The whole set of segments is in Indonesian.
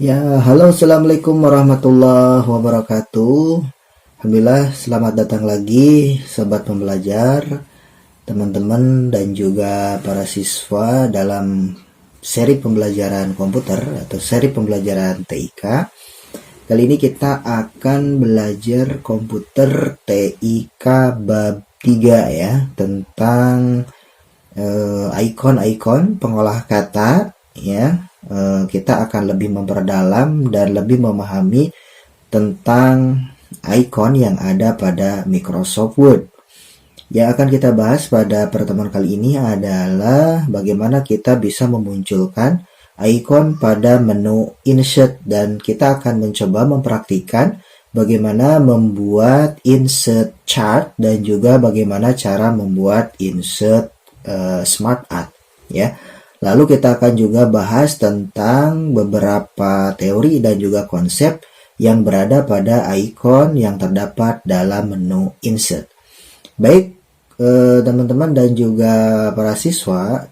Ya, halo, assalamualaikum warahmatullahi wabarakatuh. Alhamdulillah, selamat datang lagi, sobat pembelajar, teman-teman, dan juga para siswa dalam seri pembelajaran komputer atau seri pembelajaran TIK. Kali ini kita akan belajar komputer TIK bab 3 ya, tentang ikon-ikon pengolah kata ya. Kita akan lebih memperdalam dan lebih memahami tentang ikon yang ada pada Microsoft Word. Yang akan kita bahas pada pertemuan kali ini adalah bagaimana kita bisa memunculkan ikon pada menu insert, dan kita akan mencoba mempraktikkan bagaimana membuat insert chart dan juga bagaimana cara membuat insert smart art ya. Lalu kita akan juga bahas tentang beberapa teori dan juga konsep yang berada pada ikon yang terdapat dalam menu insert. Baik, teman-teman dan juga para siswa,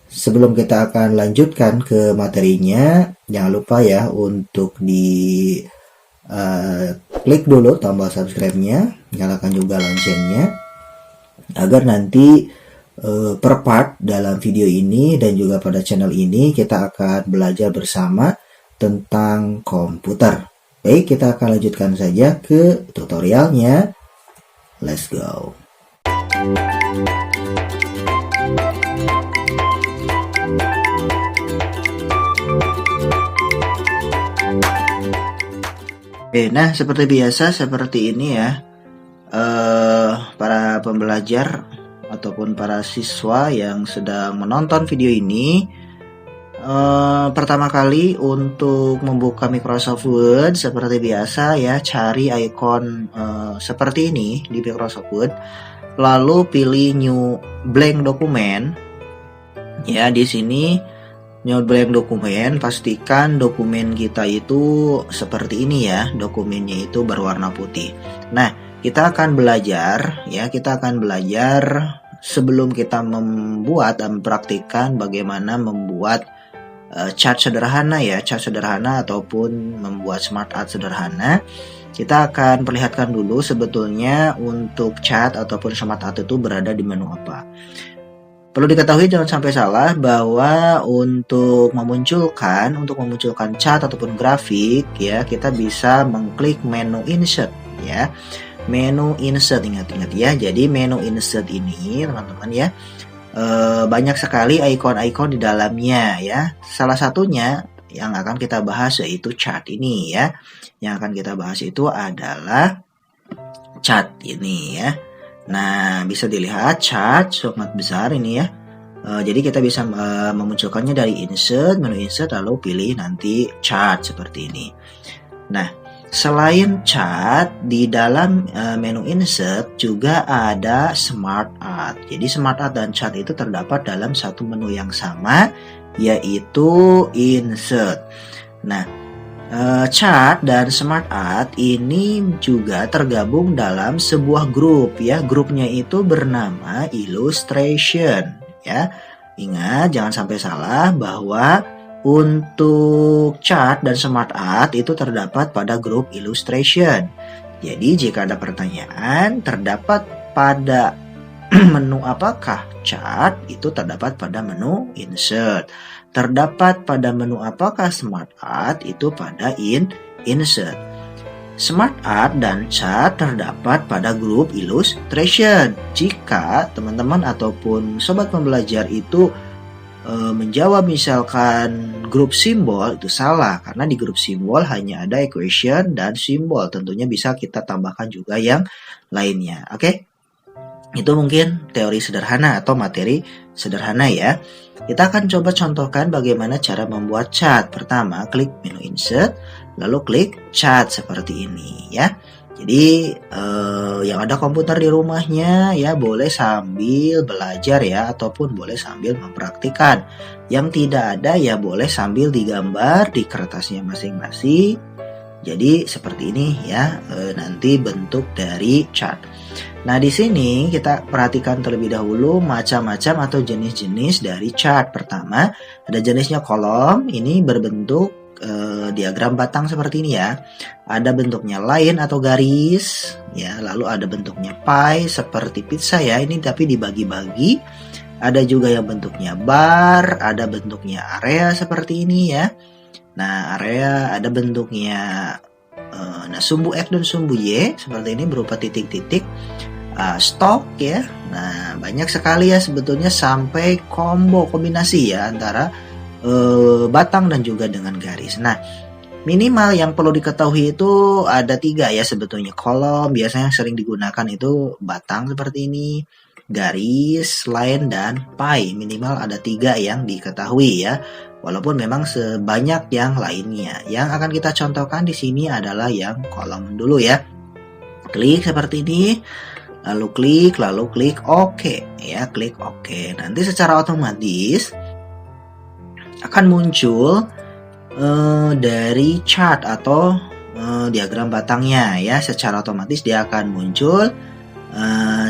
sebelum kita akan lanjutkan ke materinya, jangan lupa ya untuk di klik dulu tombol subscribe-nya, nyalakan juga loncengnya, agar nanti per part dalam video ini dan juga pada channel ini kita akan belajar bersama tentang komputer. Baik, kita akan lanjutkan saja ke tutorialnya. Let's go. Oke, nah seperti biasa seperti ini ya, para pembelajar ataupun para siswa yang sedang menonton video ini, pertama kali untuk membuka Microsoft Word seperti biasa ya, cari ikon seperti ini di Microsoft Word, lalu pilih New Blank Document ya. Di sini New Blank Document, pastikan dokumen kita itu seperti ini ya, dokumennya itu berwarna putih. Nah, kita akan belajar ya, sebelum kita membuat dan mempraktikkan bagaimana membuat chart sederhana ya, chart sederhana ataupun membuat smart art sederhana. Kita akan perlihatkan dulu sebetulnya untuk chart ataupun smart art itu berada di menu apa. Perlu diketahui, jangan sampai salah, bahwa untuk memunculkan chart ataupun grafik ya, kita bisa mengklik menu insert ya. Menu insert, ingat-ingat ya. Jadi menu insert ini teman-teman ya, banyak sekali ikon-ikon di dalamnya ya. Salah satunya yang akan kita bahas yaitu chart ini ya. Yang akan kita bahas itu adalah chart ini ya. Nah, bisa dilihat chart sangat besar ini ya. Jadi kita bisa memunculkannya dari insert, menu insert, lalu pilih nanti chart seperti ini. Nah, selain chart, di dalam menu insert juga ada smart art. Jadi smart art dan chart itu terdapat dalam satu menu yang sama, yaitu insert. Nah, chart dan smart art ini juga tergabung dalam sebuah grup ya. Grupnya itu bernama illustration ya. Ingat, jangan sampai salah bahwa untuk chart dan smart art itu terdapat pada grup illustration. Jadi jika ada pertanyaan terdapat pada menu apakah chart, itu terdapat pada menu insert. Terdapat pada menu apakah smart art, itu pada insert. Smart art dan chart terdapat pada grup illustration. Jika teman-teman ataupun sobat pembelajar itu menjawab misalkan grup simbol, itu salah, karena di grup simbol hanya ada equation dan simbol. Tentunya bisa kita tambahkan juga yang lainnya. Oke? Itu mungkin teori sederhana atau materi sederhana ya. Kita akan coba contohkan bagaimana cara membuat chart. Pertama, klik menu insert, lalu klik chart seperti ini ya. Jadi yang ada komputer di rumahnya ya boleh sambil belajar ya, ataupun boleh sambil mempraktikkan. Yang tidak ada ya boleh sambil digambar di kertasnya masing-masing. Jadi seperti ini ya, nanti bentuk dari chart. Nah, di sini kita perhatikan terlebih dahulu macam-macam atau jenis-jenis dari chart. Pertama, ada jenisnya kolom, ini berbentuk diagram batang seperti ini ya. Ada bentuknya line atau garis ya, lalu ada bentuknya pie seperti pizza ya, ini tapi dibagi-bagi. Ada juga yang bentuknya bar, ada bentuknya area seperti ini ya. Nah, area ada bentuknya sumbu X dan sumbu Y seperti ini berupa titik-titik. Stok ya. Nah, banyak sekali ya sebetulnya sampai kombinasi ya antara batang dan juga dengan garis. Nah, minimal yang perlu diketahui itu ada 3 ya sebetulnya. Kolom biasanya yang sering digunakan itu batang seperti ini, garis, line, dan pie. Minimal ada 3 yang diketahui ya. Walaupun memang sebanyak yang lainnya. Yang akan kita contohkan di sini adalah yang kolom dulu ya. Klik seperti ini. Lalu klik OK ya, klik OK. Nanti secara otomatis akan muncul dari chart atau diagram batangnya ya. Secara otomatis dia akan muncul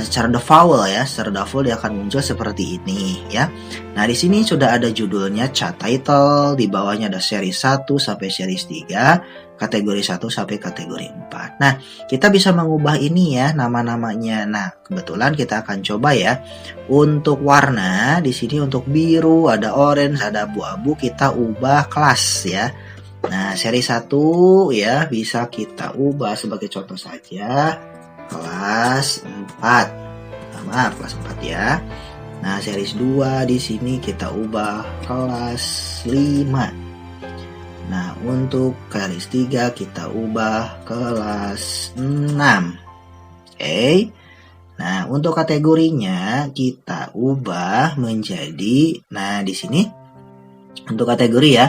secara default ya, secara default dia akan muncul seperti ini ya. Nah, di sini sudah ada judulnya, chart title, di bawahnya ada seri 1 sampai seri 3, kategori 1 sampai kategori 4. Nah, kita bisa mengubah ini ya nama-namanya. Nah, kebetulan kita akan coba ya. Untuk warna di sini untuk biru, ada orange, ada abu-abu, kita ubah kelas ya. Nah, seri 1 ya bisa kita ubah sebagai contoh saja kelas 4. Maaf, kelas 4 ya. Nah, series 2 di sini kita ubah kelas 5. Nah, untuk garis 3 kita ubah kelas 6. Oke. Nah, untuk kategorinya kita ubah menjadi, nah di sini untuk kategori ya.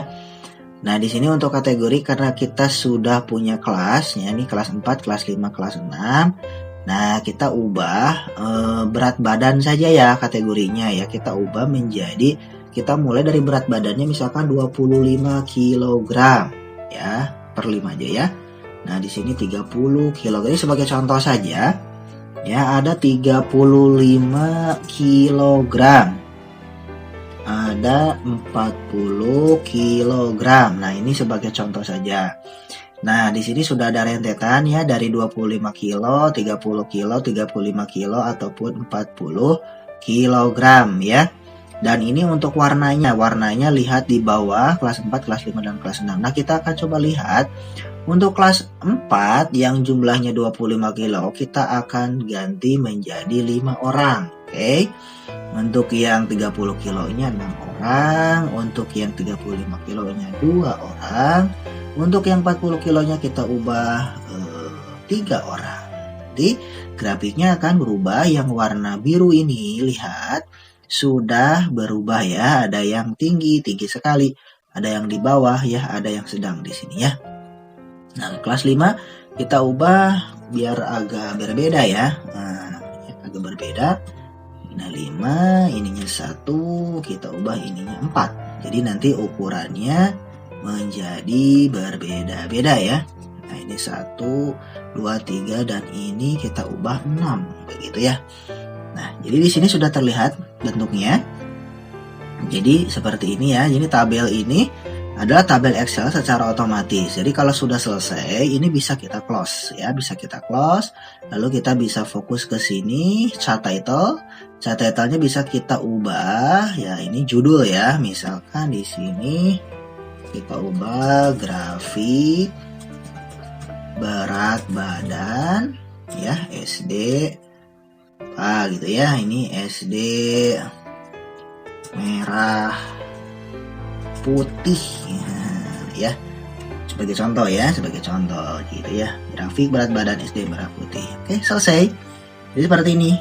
Nah, di sini untuk kategori karena kita sudah punya kelas ya, ini kelas 4, kelas 5, kelas 6. Nah, kita ubah berat badan saja ya kategorinya ya. Kita ubah menjadi, kita mulai dari berat badannya misalkan 25 kg ya, per 5 aja ya. Nah, di sini 30 kg. Ini sebagai contoh saja ya, ada 35 kg. Ada 40 kg. Nah, ini sebagai contoh saja. Nah, di sini sudah ada rentetan ya dari 25 kilo, 30 kilo, 35 kilo ataupun 40 kilogram ya. Dan ini untuk warnanya. Warnanya lihat di bawah kelas 4, kelas 5 dan kelas 6. Nah, kita akan coba lihat untuk kelas 4 yang jumlahnya 25 kilo, kita akan ganti menjadi 5 orang. Oke. Untuk yang 30 kilonya 6 orang, untuk yang 35 kilonya 2 orang. Untuk yang 40 kilonya kita ubah 3 orang. Jadi grafiknya akan berubah. Yang warna biru ini lihat sudah berubah ya. Ada yang tinggi sekali. Ada yang di bawah ya. Ada yang sedang di sini ya. Nah, kelas 5 kita ubah biar agak berbeda ya. Nah, agak berbeda. Nah, 5 ininya 1, kita ubah ininya 4. Jadi nanti ukurannya menjadi berbeda-beda ya. Nah, ini 1, 2, 3 dan ini kita ubah 6 begitu ya. Nah, jadi di sini sudah terlihat bentuknya. Jadi seperti ini ya. Jadi tabel ini adalah tabel Excel secara otomatis. Jadi kalau sudah selesai, ini bisa kita close ya, bisa kita close. Lalu kita bisa fokus ke sini, chart title. Chart title-nya bisa kita ubah ya, ini judul ya. Misalkan di sini kita ubah grafik berat badan ya, SD gitu ya. Ini SD merah putih ya, sebagai contoh ya, sebagai contoh gitu ya, grafik berat badan SD merah putih. Oke, selesai. Jadi seperti ini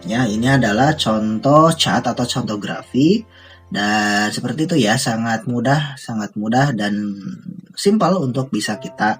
ya, ini adalah contoh chart atau contoh grafik. Dan seperti itu ya, sangat mudah dan simpel untuk bisa kita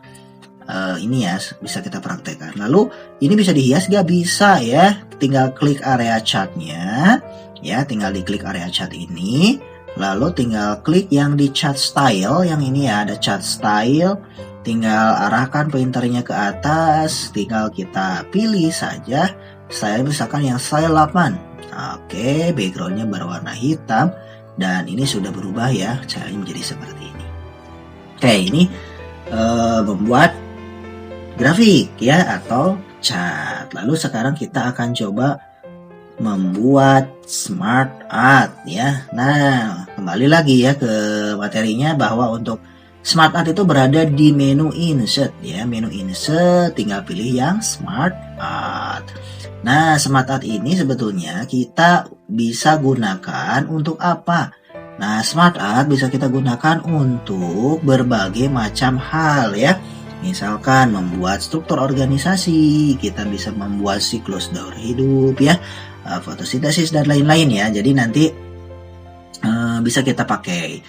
ini ya, bisa kita praktekkan. Lalu ini bisa dihias gak? Bisa ya, tinggal klik area chartnya ya, tinggal diklik area chart ini. Lalu tinggal klik yang di chart style, yang ini ya, ada chart style. Tinggal arahkan pointernya ke atas, tinggal kita pilih saja style, misalkan yang style 8. Oke, backgroundnya berwarna hitam. Dan ini sudah berubah ya, caranya menjadi seperti ini. Oke, ini membuat grafik ya atau chart. Lalu sekarang kita akan coba membuat smart art ya. Nah, kembali lagi ya ke materinya bahwa untuk smart art itu berada di menu insert ya. Menu insert tinggal pilih yang smart art. Nah, smart art ini sebetulnya kita bisa gunakan untuk apa? Nah, smart art bisa kita gunakan untuk berbagai macam hal ya. Misalkan membuat struktur organisasi, kita bisa membuat siklus daur hidup ya, fotosintesis dan lain-lain ya. Jadi nanti bisa kita pakai.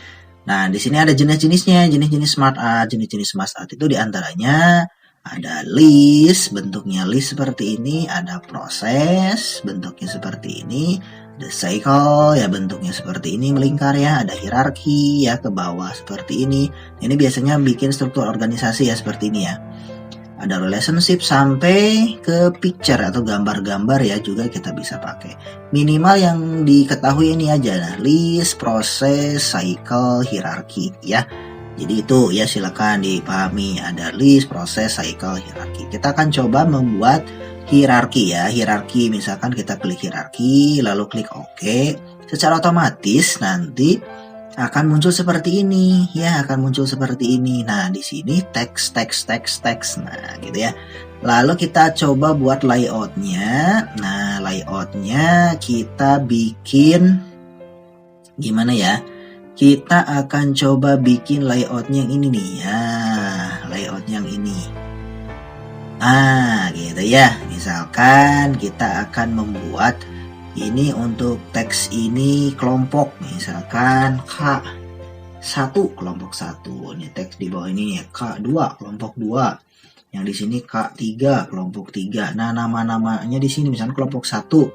Nah, di sini ada jenis-jenisnya, jenis-jenis smart art. Jenis-jenis smart art itu diantaranya ada list, bentuknya list seperti ini, ada proses, bentuknya seperti ini, ada cycle ya, bentuknya seperti ini melingkar ya, ada hierarki ya ke bawah seperti ini. Ini biasanya bikin struktur organisasi ya seperti ini ya. Ada relationship sampai ke picture atau gambar-gambar ya juga kita bisa pakai. Minimal yang diketahui ini aja, nah, list, proses, cycle, hierarki ya. Jadi itu ya silakan dipahami, ada list, proses, cycle, hierarki. Kita akan coba membuat hierarki ya. Hierarki misalkan kita klik hierarki lalu klik OK. Secara otomatis nanti akan muncul seperti ini ya, akan muncul seperti ini. Nah, di sini teks. Nah, gitu ya. Lalu kita coba buat layoutnya. Nah, layoutnya kita bikin gimana ya? Kita akan coba bikin layoutnya yang ini nih ya, layout yang ini. Nah, gitu ya. Misalkan kita akan membuat ini untuk teks ini kelompok, misalkan K1 kelompok 1. Ini teks di bawah ini ya, K2 kelompok 2. Yang di sini K3 kelompok 3. Nah, nama-namanya di sini misalkan kelompok 1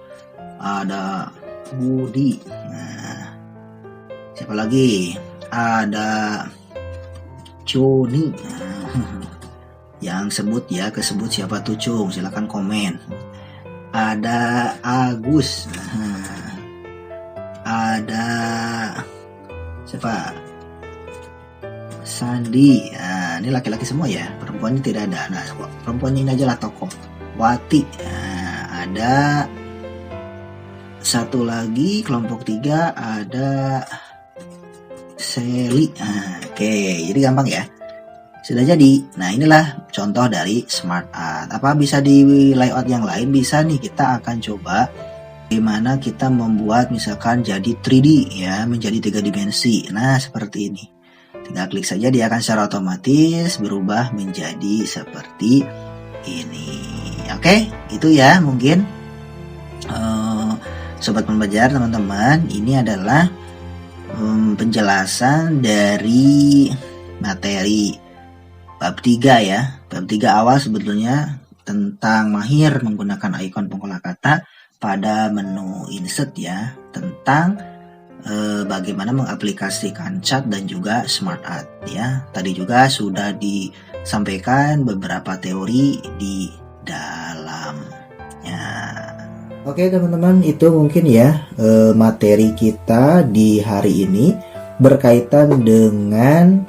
ada Budi. Nah, siapa lagi? Ada Joni. Nah, yang sebut ya, kesebut siapa tuh Cung? Silakan komen. Ada Agus. Nah, ada siapa? Sandi. Nah, ini laki-laki semua ya, perempuannya tidak ada. Nah, perempuannya ini aja lah tokoh. Wati. Nah, ada satu lagi kelompok 3 ada Seli. Nah, oke, jadi gampang ya. Sudah jadi. Nah, inilah contoh dari smart art. Apa bisa di layout yang lain? Bisa nih, kita akan coba bagaimana kita membuat misalkan jadi 3D ya, menjadi 3 dimensi. Nah, seperti ini. Tinggal klik saja, dia akan secara otomatis berubah menjadi seperti ini. Oke, itu ya mungkin sobat pembelajar teman-teman, ini adalah penjelasan dari materi bab 3 ya. Bab 3 awal sebetulnya tentang mahir menggunakan ikon pengolah kata pada menu insert ya, tentang bagaimana mengaplikasikan chart dan juga smart art ya. Tadi juga sudah disampaikan beberapa teori di dalamnya. Oke teman-teman, itu mungkin ya materi kita di hari ini berkaitan dengan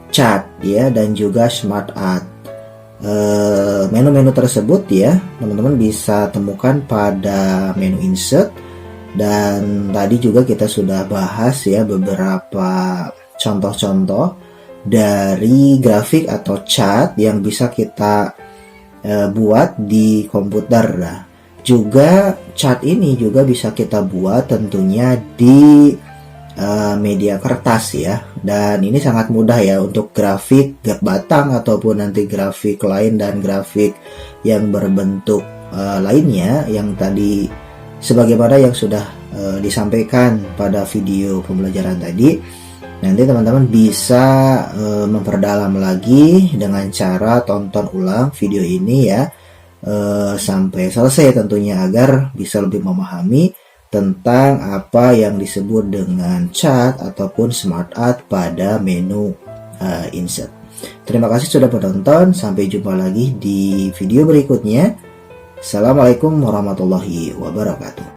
chart ya dan juga smart art. Menu-menu tersebut ya teman-teman bisa temukan pada menu insert, dan tadi juga kita sudah bahas ya beberapa contoh-contoh dari grafik atau chart yang bisa kita buat di komputer. Nah, juga chart ini juga bisa kita buat tentunya di media kertas ya, dan ini sangat mudah ya untuk grafik batang ataupun nanti grafik lain dan grafik yang berbentuk lainnya yang tadi sebagaimana yang sudah disampaikan pada video pembelajaran tadi. Nanti teman-teman bisa memperdalam lagi dengan cara tonton ulang video ini ya sampai selesai tentunya, agar bisa lebih memahami tentang apa yang disebut dengan chart ataupun smart art pada menu insert. Terima kasih sudah menonton, sampai jumpa lagi di video berikutnya. Assalamualaikum warahmatullahi wabarakatuh.